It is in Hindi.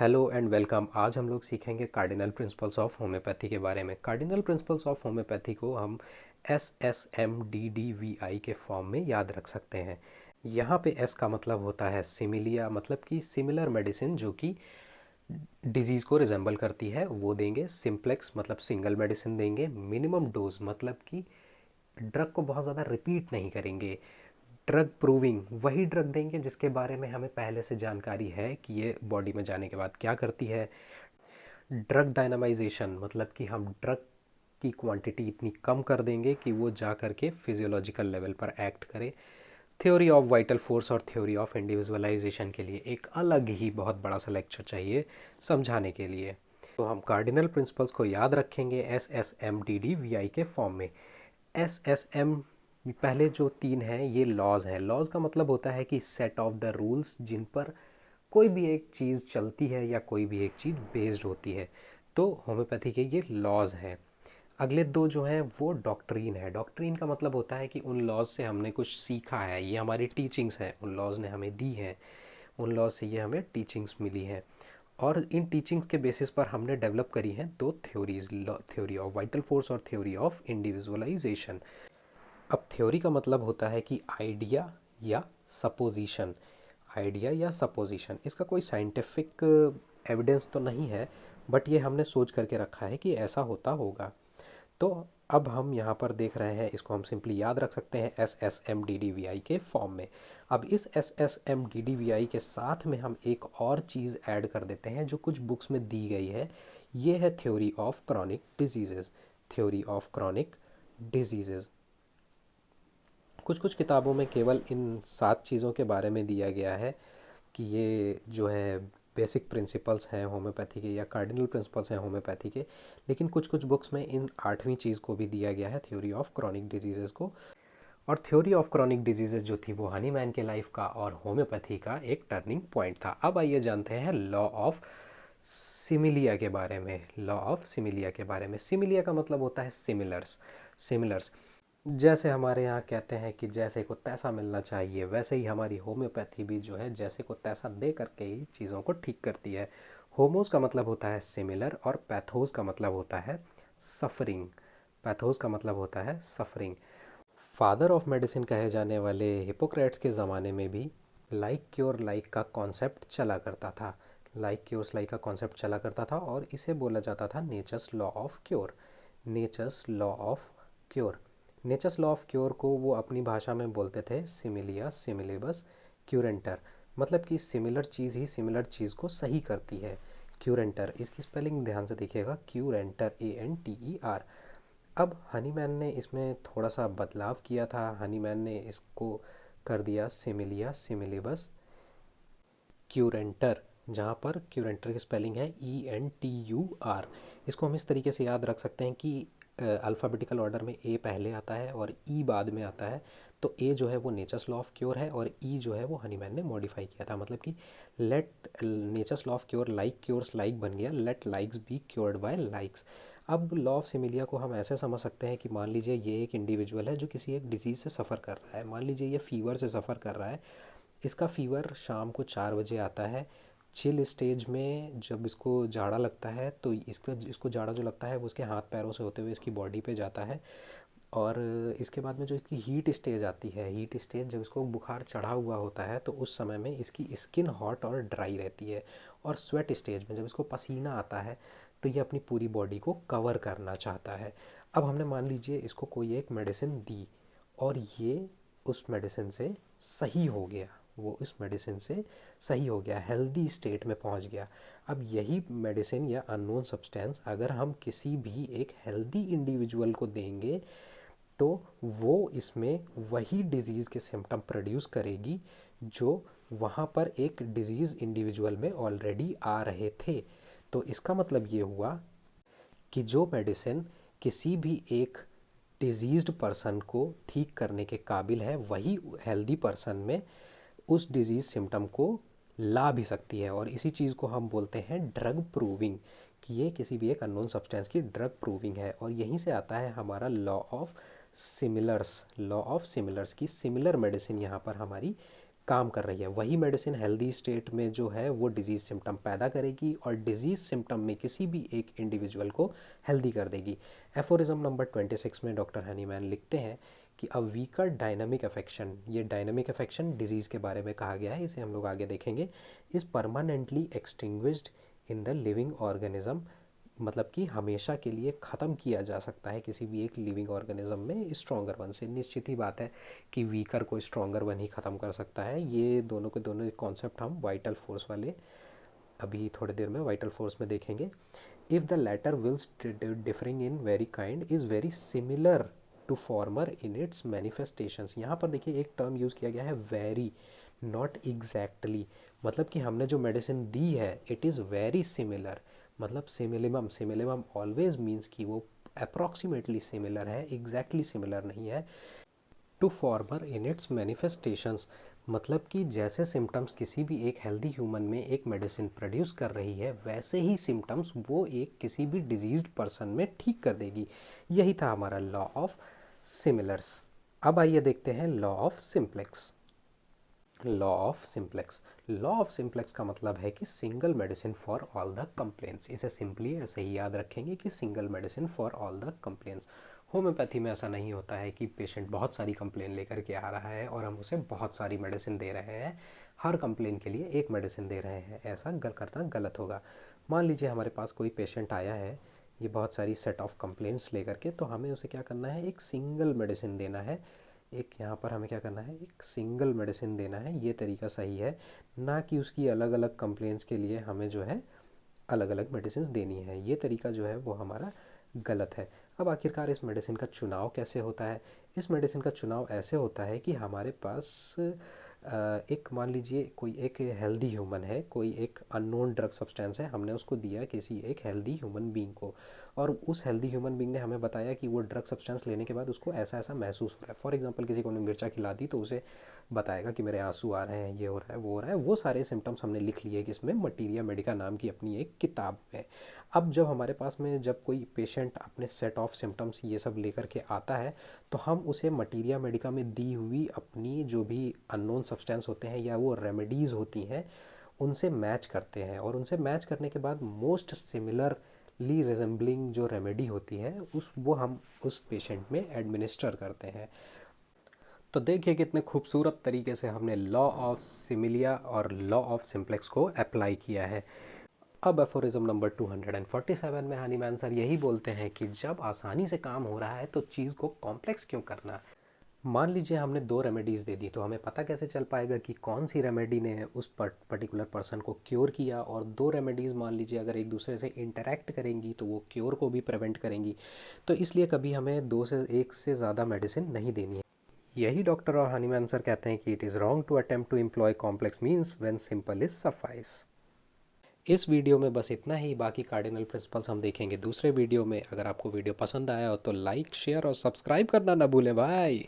Hello and welcome. आज हम लोग सीखेंगे कार्डिनल प्रिंसिपल्स ऑफ होम्योपैथी के बारे में। कार्डिनल प्रिंसिपल्स ऑफ होम्योपैथी को हम SSMDDVI के फॉर्म में याद रख सकते हैं। यहाँ पे S का मतलब होता है सिमिलिया, मतलब कि सिमिलर मेडिसिन जो कि डिजीज़ को रिजेंबल करती है वो देंगे। सिंप्लेक्स मतलब सिंगल मेडिसिन देंगे। मिनिमम डोज मतलब कि ड्रग को बहुत ज़्यादा रिपीट नहीं करेंगे। ड्रग प्रूविंग वही ड्रग देंगे जिसके बारे में हमें पहले से जानकारी है कि ये बॉडी में जाने के बाद क्या करती है। ड्रग डायनामाइजेशन मतलब कि हम ड्रग की क्वांटिटी इतनी कम कर देंगे कि वो जा कर के फिजियोलॉजिकल लेवल पर एक्ट करे। थ्योरी ऑफ वाइटल फोर्स और थ्योरी ऑफ इंडिविजुअलाइजेशन के लिए एक अलग ही बहुत बड़ा सा लेक्चर चाहिए समझाने के लिए। तो हम कार्डिनल प्रिंसिपल्स को याद रखेंगे SSMDDVI के फॉर्म में। SSM पहले जो तीन हैं ये लॉज हैं। लॉज का मतलब होता है कि सेट ऑफ द रूल्स जिन पर कोई भी एक चीज़ चलती है या कोई भी एक चीज़ बेस्ड होती है। तो होम्योपैथी के ये लॉज हैं। अगले दो जो हैं वो डॉक्ट्रीन है। डॉक्ट्रीन का मतलब होता है कि उन लॉज से हमने कुछ सीखा है, ये हमारी टीचिंग्स हैं, उन लॉज ने हमें दी हैं, उन लॉज से ये हमें टीचिंग्स मिली हैं और इन टीचिंग्स के बेसिस पर हमने डेवलप करी हैं दो theories, theory of vital force और थ्योरी ऑफ इंडिविजुअलाइजेशन। अब थ्योरी का मतलब होता है कि आइडिया या सपोजिशन। आइडिया या सपोजिशन, इसका कोई साइंटिफिक एविडेंस तो नहीं है, बट ये हमने सोच करके रखा है कि ऐसा होता होगा। तो अब हम यहाँ पर देख रहे हैं, इसको हम सिंपली याद रख सकते हैं SSMDDVI के फॉर्म में। अब इस SSMDDVI के साथ में हम एक और चीज़ ऐड कर देते हैं जो कुछ बुक्स में दी गई है। ये है theory of chronic diseases. Theory of chronic diseases कुछ कुछ किताबों में केवल इन 7 चीज़ों के बारे में दिया गया है कि ये जो है बेसिक प्रिंसिपल्स हैं होम्योपैथी के या कार्डिनल प्रिंसिपल्स हैं होम्योपैथी के। लेकिन कुछ कुछ बुक्स में इन 8वीं चीज़ को भी दिया गया है, थ्योरी ऑफ क्रॉनिक डिजीज़ेज़ को। और थ्योरी ऑफ क्रॉनिक डिजीज़ेज़ जो थी वो हनीमैन के लाइफ का और होम्योपैथी का एक टर्निंग पॉइंट था। अब आइए जानते हैं लॉ ऑफ सिमिलिया के बारे में। लॉ ऑफ सिमिलिया के बारे में, सिमिलिया का मतलब होता है सिमिलर्स। सिमिलर्स जैसे हमारे यहाँ कहते हैं कि जैसे को तैसा मिलना चाहिए, वैसे ही हमारी होम्योपैथी भी जो है जैसे को तैसा दे करके ही चीज़ों को ठीक करती है। होमोस का मतलब होता है सिमिलर और पैथोस का मतलब होता है सफरिंग। पैथोस का मतलब होता है सफरिंग। फादर ऑफ मेडिसिन कहे जाने वाले हिपोक्रेट्स के ज़माने में भी लाइक क्योर लाइक का कॉन्सेप्ट चला करता था। लाइक क्योर्स लाइक का कॉन्सेप्ट चला करता था और इसे बोला जाता था nature's law of cure. Nature's law of cure. Nature's law of cure को वो अपनी भाषा में बोलते थे सिमिलिया सिमिलेबस क्यूरेंटर, मतलब कि सिमिलर चीज़ ही सिमिलर चीज़ को सही करती है। क्यूरेंटर, इसकी स्पेलिंग ध्यान से देखिएगा, क्यूरेंटर, ANTER। अब हनीमैन ने इसमें थोड़ा सा बदलाव किया था। हनीमैन ने इसको कर दिया सिमिलिया सिमिलेबस क्यूरेंटर, जहाँ पर क्यूरेंटर की स्पेलिंग है ENTUR। इसको हम इस तरीके से याद रख सकते हैं कि अल्फ़ाबेटिकल ऑर्डर में ए पहले आता है और ई बाद में आता है। तो ए जो है वो नेचर्स लॉ ऑफ क्योर है और ई जो है वो हनीमैन ने मॉडिफाई किया था, मतलब कि let nature's law of cure like cures like बन गया let likes be cured by likes. अब लॉ ऑफ सिमिलिया को हम ऐसे समझ सकते हैं कि मान लीजिए ये एक इंडिविजुअल है जो किसी एक डिजीज़ से सफ़र कर रहा है। मान लीजिए ये फीवर से सफ़र कर रहा है। इसका फीवर शाम को 4 बजे आता है। चिल स्टेज में जब इसको जाड़ा लगता है तो इसको जाड़ा जो लगता है वो उसके हाथ पैरों से होते हुए इसकी बॉडी पे जाता है। और इसके बाद में जो इसकी हीट स्टेज आती है, हीट स्टेज जब इसको बुखार चढ़ा हुआ होता है तो उस समय में इसकी स्किन हॉट और ड्राई रहती है। और स्वेट स्टेज में जब इसको पसीना आता है तो ये अपनी पूरी बॉडी को कवर करना चाहता है। अब हमने मान लीजिए इसको कोई एक मेडिसिन दी और ये उस मेडिसिन से सही हो गया, वो इस मेडिसिन से सही हो गया, हेल्दी स्टेट में पहुंच गया। अब यही मेडिसिन या अननोन सब्सटेंस अगर हम किसी भी एक हेल्दी इंडिविजुअल को देंगे तो वो इसमें वही डिज़ीज़ के सिम्टम प्रोड्यूस करेगी जो वहाँ पर एक डिज़ीज़ इंडिविजुअल में ऑलरेडी आ रहे थे। तो इसका मतलब ये हुआ कि जो मेडिसिन किसी भी एक डिजीज़्ड पर्सन को ठीक करने के काबिल है वही हेल्दी पर्सन में उस डिजीज़ सिम्टम को ला भी सकती है। और इसी चीज़ को हम बोलते हैं ड्रग प्रूविंग, कि ये किसी भी एक अननोन सब्सटेंस की ड्रग प्रूविंग है। और यहीं से आता है हमारा law of similars. Law of similars की सिमिलर मेडिसिन यहाँ पर हमारी काम कर रही है, वही मेडिसिन हेल्दी स्टेट में जो है वो डिजीज़ सिम्टम पैदा करेगी और डिजीज़ सिम्टम में किसी भी एक इंडिविजुअल को हेल्दी कर देगी। एफोरिज्म नंबर 26 में डॉक्टर हनीमैन लिखते हैं कि अ वीकर डायनामिक अफेक्शन, ये डायनामिक अफेक्शन डिजीज़ के बारे में कहा गया है, इसे हम लोग आगे देखेंगे, is permanently extinguished in the living organism, मतलब कि हमेशा के लिए ख़त्म किया जा सकता है किसी भी एक लिविंग ऑर्गेनिज्म में स्ट्रॉन्गर वन से। निश्चित ही बात है कि वीकर को स्ट्रॉन्गर वन ही ख़त्म कर सकता है। ये दोनों के दोनों कॉन्सेप्ट हम वाइटल फोर्स वाले अभी थोड़ी देर में वाइटल फोर्स में देखेंगे। If the latter wills differing in very kind is very similar to former in its manifestations. यहाँ पर देखिए एक टर्म यूज़ किया गया है वेरी, नॉट एग्जैक्टली, मतलब कि हमने जो मेडिसिन दी है इट इज़ वेरी सिमिलर, मतलब सिमिलिमम, सिमिलिमम ऑलवेज मीन्स कि वो अप्रॉक्सीमेटली सिमिलर है, एग्जैक्टली सिमिलर नहीं है। To former in its manifestations, मतलब कि जैसे सिम्टम्स किसी भी एक हेल्दी ह्यूमन में एक मेडिसिन प्रोड्यूस कर रही है वैसे ही सिम्टम्स वो एक किसी भी डिजीज्ड पर्सन में ठीक कर देगी। यही था हमारा लॉ ऑफ सिमिलर्स। अब आइए देखते हैं law of simplex. Law of simplex, law of simplex का मतलब है कि single medicine for all the complaints. इसे सिंपली ऐसे ही याद रखेंगे कि single medicine for all the complaints. Homeopathy में ऐसा नहीं होता है कि पेशेंट बहुत सारी कंप्लेन लेकर के आ रहा है और हम उसे बहुत सारी मेडिसिन दे रहे हैं, हर कंप्लेन के लिए एक मेडिसिन दे रहे हैं, ऐसा करना गलत होगा। मान लीजिए हमारे पास कोई पेशेंट आया है ये बहुत सारी सेट ऑफ कंप्लेंट्स लेकर के, तो हमें उसे क्या करना है, एक सिंगल मेडिसिन देना है। एक यहाँ पर हमें क्या करना है, एक सिंगल मेडिसिन देना है, ये तरीका सही है, ना कि उसकी अलग अलग कंप्लेंट्स के लिए हमें जो है अलग अलग मेडिसिन देनी है, ये तरीका जो है वो हमारा गलत है। अब आखिरकार इस मेडिसिन का चुनाव कैसे होता है? इस मेडिसिन का चुनाव ऐसे होता है कि हमारे पास एक, मान लीजिए कोई एक हेल्दी ह्यूमन है, कोई एक अननोन ड्रग सब्सटेंस है, हमने उसको दिया किसी एक हेल्दी ह्यूमन बीइंग को, और उस हेल्दी ह्यूमन बीइंग ने हमें बताया कि वो ड्रग सब्सटेंस लेने के बाद उसको ऐसा ऐसा महसूस हो रहा है। फॉर एग्जांपल किसी को ने मिर्चा खिला दी तो उसे बताएगा कि मेरे आंसू आ रहे हैं, ये हो रहा है, वो हो रहा है, वो सारे सिम्टम्स हमने लिख लिए कि इसमें मटीरिया मेडिका नाम की अपनी एक किताब में। अब जब हमारे पास में जब कोई पेशेंट अपने सेट ऑफ सिम्टम्स ये सब लेकर के आता है तो हम उसे मटीरिया मेडिका में दी हुई अपनी जो भी अननोन सब्सटेंस होते हैं या वो रेमेडीज़ होती हैं उनसे मैच करते हैं, और उनसे मैच करने के बाद मोस्ट सिमिलरली रिजेंबलिंग जो रेमेडी होती है वो हम उस पेशेंट में एडमिनिस्टर करते हैं। तो देखिए कितने खूबसूरत तरीके से हमने लॉ ऑफ सिमिलिया और लॉ ऑफ सिम्प्लेक्स को अप्लाई किया है। अब एफोरिज्म नंबर 247 में हनीमैन सर यही बोलते हैं कि जब आसानी से काम हो रहा है तो चीज़ को कॉम्प्लेक्स क्यों करना। मान लीजिए हमने 2 रेमेडीज़ दे दी, तो हमें पता कैसे चल पाएगा कि कौन सी रेमेडी ने उस पर्टिकुलर पर्सन को क्योर किया, और 2 रेमेडीज़ मान लीजिए अगर एक दूसरे से इंटरेक्ट करेंगी तो वो क्योर को भी प्रिवेंट करेंगी, तो इसलिए कभी हमें 2 से 1 से ज़्यादा मेडिसिन नहीं देनी है। यही डॉक्टर और हनीमैन सर कहते हैं कि it is wrong to attempt to employ complex means when simple is suffices. इस वीडियो में बस इतना ही, बाकी कार्डिनल प्रिंसिपल्स हम देखेंगे दूसरे वीडियो में। अगर आपको वीडियो पसंद आया हो तो लाइक, शेयर और सब्सक्राइब करना ना भूलें भाई।